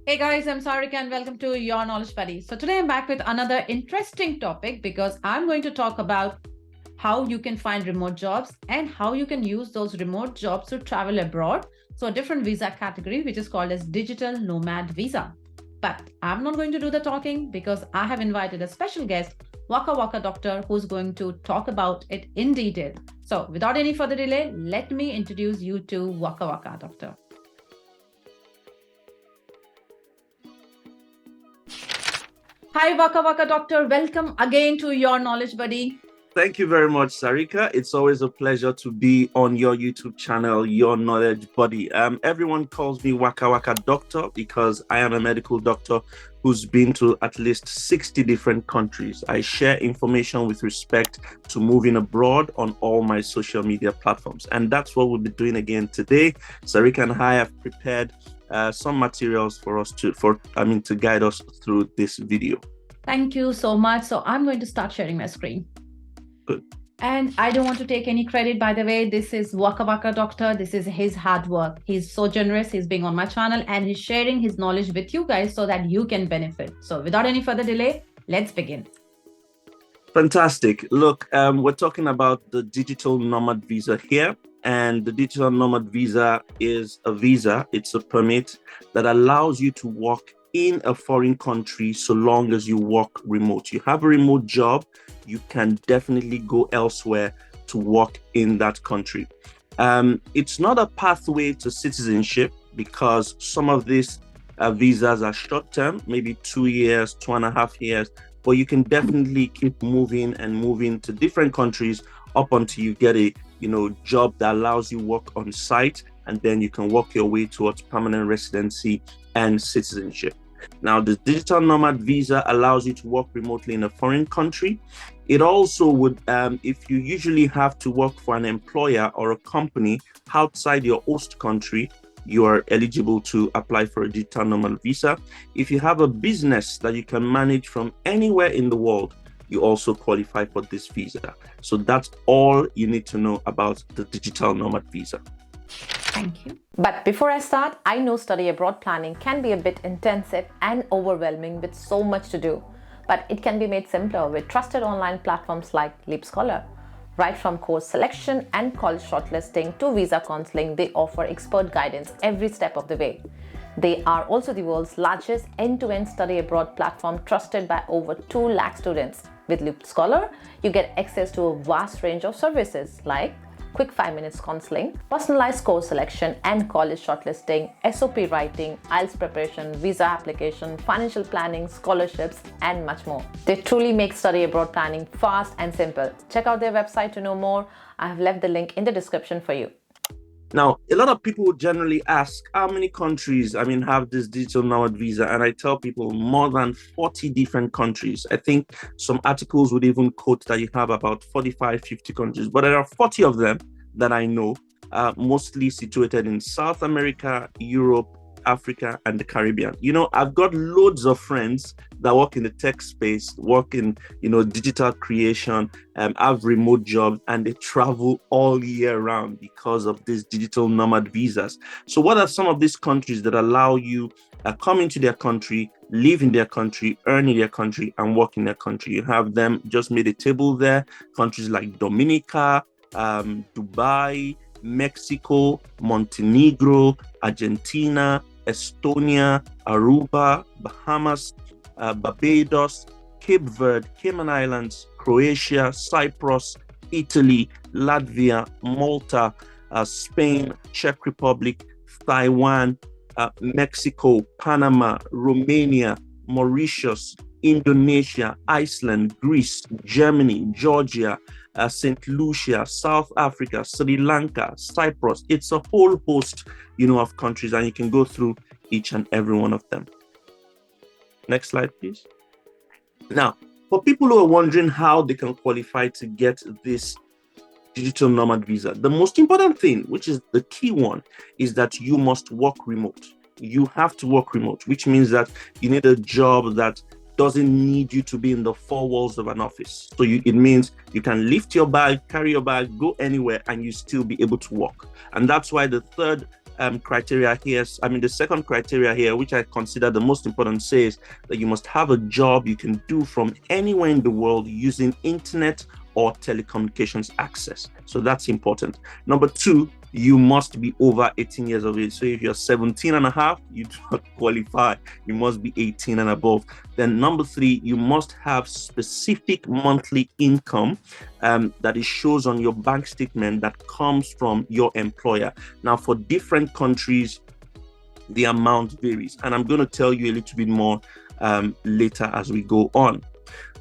Hey guys, I'm Sarika and welcome to Your Knowledge Buddy. So today I'm back with another interesting topic because I'm going to talk about how you can find remote jobs and how you can use those remote jobs to travel abroad. So a different visa category, which is called as digital nomad visa. But I'm not going to do the talking because I have invited a special guest, Waka Waka Doctor, who's going to talk about it in detail. So without any further delay, let me introduce you to Waka Waka Doctor. Hi, Waka Waka Doctor. Welcome again to Your Knowledge Buddy. Thank you very much, Sarika. It's always a pleasure to be on your YouTube channel, Your Knowledge Buddy. Everyone calls me Waka Waka Doctor because I am a medical doctor who's been to at least 60 different countries. I share information with respect to moving abroad on all my social media platforms. And that's what we'll be doing again today. Sarika and I have prepared some materials for us to guide us through this video. Thank you so much. So I'm going to start sharing my screen. Good. And I don't want to take any credit, by the way. This is Waka Waka Doctor. This is his hard work. He's so generous. He's being on my channel and he's sharing his knowledge with you guys so that you can benefit. So without any further delay, let's begin. Fantastic. Look, we're talking about the digital nomad visa here. And the digital nomad visa is a visa. It's a permit that allows you to work in a foreign country so long as you work remote. You have a remote job, you can definitely go elsewhere to work in that country. It's not a pathway to citizenship because some of these visas are short-term, maybe 2 years, 2.5 years, but you can definitely keep moving to different countries up until you get a job that allows you work on site, and then you can work your way towards permanent residency and citizenship. Now, the digital nomad visa allows you to work remotely in a foreign country. It also would, if you usually have to work for an employer or a company outside your host country, you are eligible to apply for a digital nomad visa. If you have a business that you can manage from anywhere in the world, you also qualify for this visa. So that's all you need to know about the digital nomad visa. Thank you. But before I start, I know study abroad planning can be a bit intensive and overwhelming with so much to do, but it can be made simpler with trusted online platforms like Leap Scholar. Right from course selection and college shortlisting to visa counseling, they offer expert guidance every step of the way. They are also the world's largest end-to-end study abroad platform, trusted by over 2 lakh students. With Leap Scholar, you get access to a vast range of services like quick 5 minutes counseling, personalized course selection and college shortlisting, SOP writing, IELTS preparation, visa application, financial planning, scholarships, and much more. They truly make study abroad planning fast and simple. Check out their website to know more. I have left the link in the description for you. Now, a lot of people generally ask how many countries, have this digital nomad visa, and I tell people more than 40 different countries. I think some articles would even quote that you have about 45, 50 countries, but there are 40 of them that I know, mostly situated in South America, Europe, Africa, and the Caribbean. I've got loads of friends that work in the tech space, work in, digital creation, have remote jobs, and they travel all year round because of these digital nomad visas. So what are some of these countries that allow you come into their country, live in their country, earn in their country, and work in their country? You have them, just made a table there. Countries like Dominica, Dubai, Mexico, Montenegro, Argentina, Estonia, Aruba, Bahamas, Barbados, Cape Verde, Cayman Islands, Croatia, Cyprus, Italy, Latvia, Malta, Spain, Czech Republic, Taiwan, Mexico, Panama, Romania, Mauritius, Indonesia, Iceland, Greece, Germany, Georgia, St. Lucia, South Africa, Sri Lanka, Cyprus. It's a whole host, of countries, and you can go through each and every one of them. Next slide, please. Now, for people who are wondering how they can qualify to get this digital nomad visa, the most important thing, which is the key one, is that you must work remote. You have to work remote, which means that you need a job that doesn't need you to be in the four walls of an office. So it means you can lift your bag, carry your bag, go anywhere, and you still be able to work. And that's why the third criteria here, the second criteria here, which I consider the most important, says that you must have a job you can do from anywhere in the world using internet or telecommunications access. So that's important. Number two, you must be over 18 years of age. So if you're 17 and a half, you do not qualify. You must be 18 and above. Then number three, you must have specific monthly income that it shows on your bank statement that comes from your employer. Now, for different countries, the amount varies. And I'm going to tell you a little bit more later as we go on.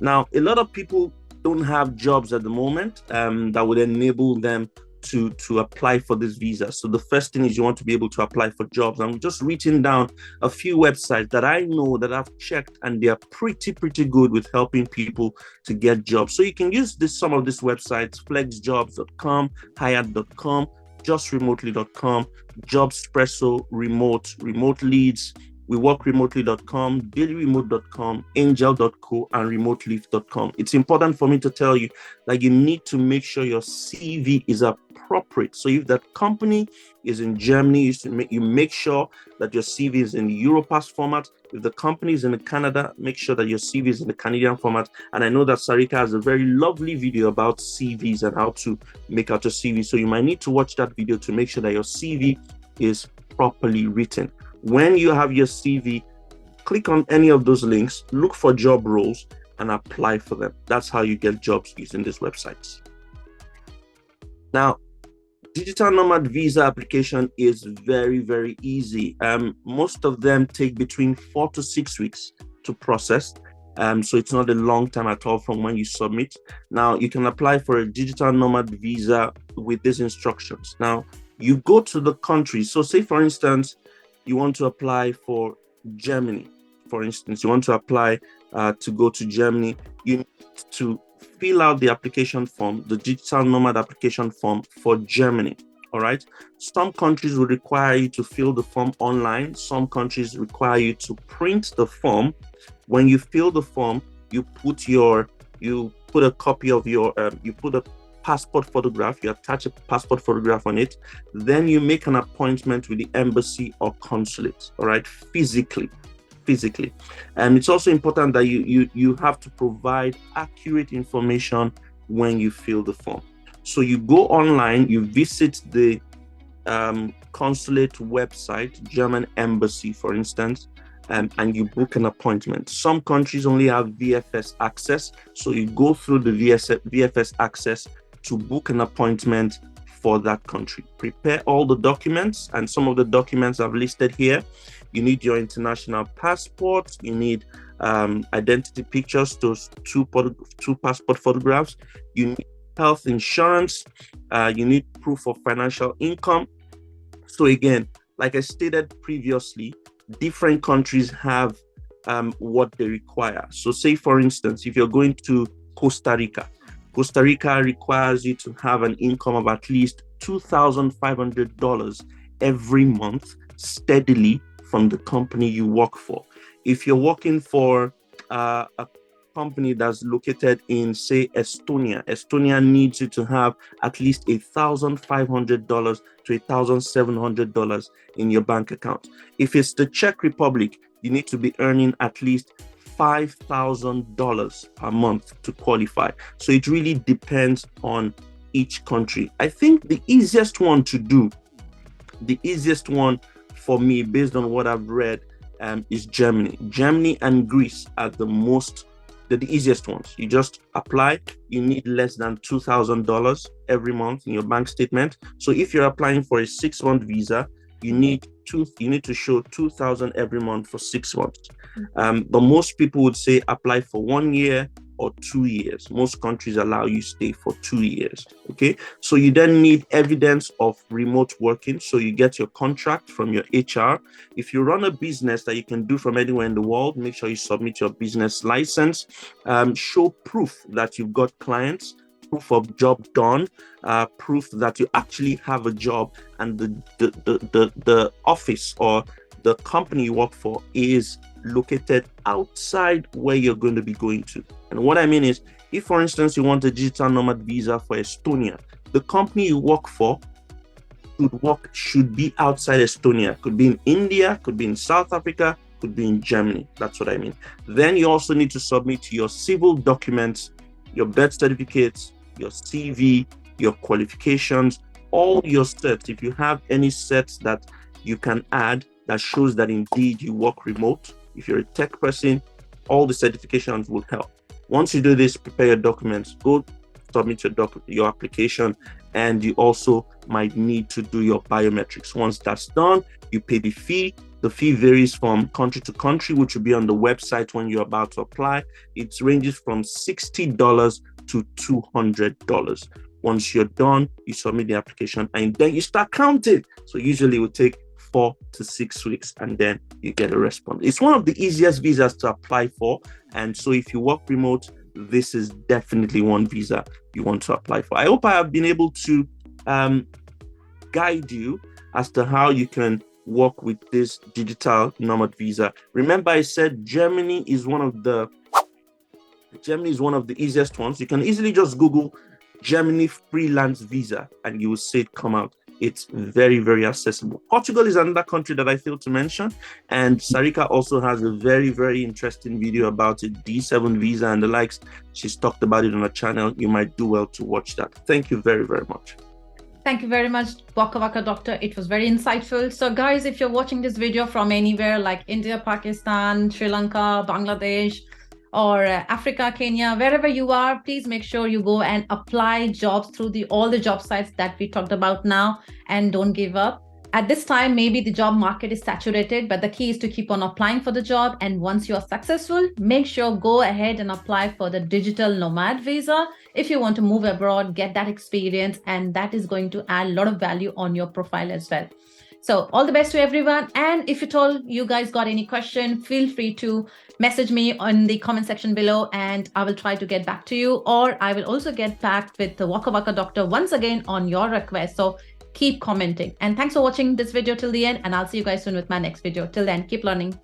Now, a lot of people don't have jobs at the moment that would enable them to apply for this visa. So the first thing is you want to be able to apply for jobs. I'm just written down a few websites that I know that I've checked, and they are pretty good with helping people to get jobs. So you can use some of these websites: flexjobs.com, hired.com, justremotely.com, Jobspresso, remote leads, weworkremotely.com, dailyremote.com, 𝐏𝐸𝐽𝐸𝐽𝐤, and remoteleaf.com. It's important for me to tell you that you need to make sure your CV is appropriate. So if that company is in Germany, you make sure that your CV is in the Europass format. If the company is in Canada, make sure that your CV is in the Canadian format. And I know that Sarika has a very lovely video about CVs and how to make out a CV. So you might need to watch that video to make sure that your CV is properly written. When you have your CV, click on any of those links, look for job roles, and apply for them. That's how you get jobs using these websites. Now, digital nomad visa application is very easy. Most of them take between 4 to 6 weeks to process. So it's not a long time at all from when you submit. Now, you can apply for a digital nomad visa with these instructions. Now, you go to the country. So say, for instance, you want to apply for Germany. For instance, you want to apply to go to Germany. You need to fill out the application form, the digital nomad application form for Germany. All right. Some countries will require you to fill the form online. Some countries require you to print the form. When you fill the form, you put a copy of your, you put a passport photograph, you attach a passport photograph on it, then you make an appointment with the embassy or consulate, all right, physically. And it's also important that you have to provide accurate information when you fill the form. So you go online, you visit the consulate website, German embassy, for instance, and you book an appointment. Some countries only have VFS access, so you go through the VFS access to book an appointment for that country. Prepare all the documents, and some of the documents I've listed here. You need your international passport, you need identity pictures, those two passport photographs, you need health insurance, you need proof of financial income. So again, like I stated previously, different countries have what they require. So say, for instance, if you're going to Costa Rica requires you to have an income of at least $2,500 every month steadily from the company you work for. If you're working for a company that's located in, say, Estonia needs you to have at least $1,500 to $1,700 in your bank account. If it's the Czech Republic, you need to be earning at least $5,000 per month to qualify. So it really depends on each country. I think the easiest one to do, the easiest one for me, based on what I've read, is Germany. Germany and Greece are the easiest ones. You just apply. You need less than $2,000 every month in your bank statement. So if you're applying for a 6-month visa, you need to show $2,000 every month for 6 months. But most people would say apply for 1 year or 2 years. Most countries allow you stay for 2 years. Okay, so you then need evidence of remote working. So you get your contract from your HR. If you run a business that you can do from anywhere in the world, make sure you submit your business license. Show proof that you've got clients, proof of job done, proof that you actually have a job, and the office or the company you work for is located outside where you're going to be going to. And what I mean is, if for instance you want a digital nomad visa for Estonia, the company you work for should be outside Estonia. Could be in India, could be in South Africa, could be in Germany. That's what I mean. Then you also need to submit your civil documents, your birth certificates, your CV, your qualifications, all your certs. If you have any certs that you can add that shows that indeed you work remote, if you're a tech person, all the certifications will help. Once you do this, prepare your documents, go submit your application, and you also might need to do your biometrics. Once that's done, you pay the fee. The fee varies from country to country, which will be on the website when you're about to apply. It ranges from $60 to $200. Once you're done, you submit the application and then you start counting. So usually it will take 4 to 6 weeks and then you get a response. It's one of the easiest visas to apply for. And so if you work remote, this is definitely one visa you want to apply for. I hope I have been able to guide you as to how you can work with this digital nomad visa. Remember, I said Germany is one of the easiest ones. You can easily just Google Germany freelance visa and you will see it come out. It's very, very accessible. Portugal is another country that I failed to mention. And Sarika also has a very, very interesting video about it, D7 visa and the likes. She's talked about it on her channel. You might do well to watch that. Thank you very, very much. Thank you very much, Waka Doctor. It was very insightful. So guys, if you're watching this video from anywhere like India, Pakistan, Sri Lanka, Bangladesh, or Africa, Kenya, wherever you are, please make sure you go and apply jobs through all the job sites that we talked about now, and don't give up. At this time, maybe the job market is saturated, but the key is to keep on applying for the job. And once you are successful, make sure go ahead and apply for the digital nomad visa if you want to move abroad, get that experience, and that is going to add a lot of value on your profile as well. So all the best to everyone. And if at all you guys got any question, feel free to message me on the comment section below and I will try to get back to you, or I will also get back with the Waka Doctor once again on your request. So keep commenting, and thanks for watching this video till the end, and I'll see you guys soon with my next video. Till then, keep learning.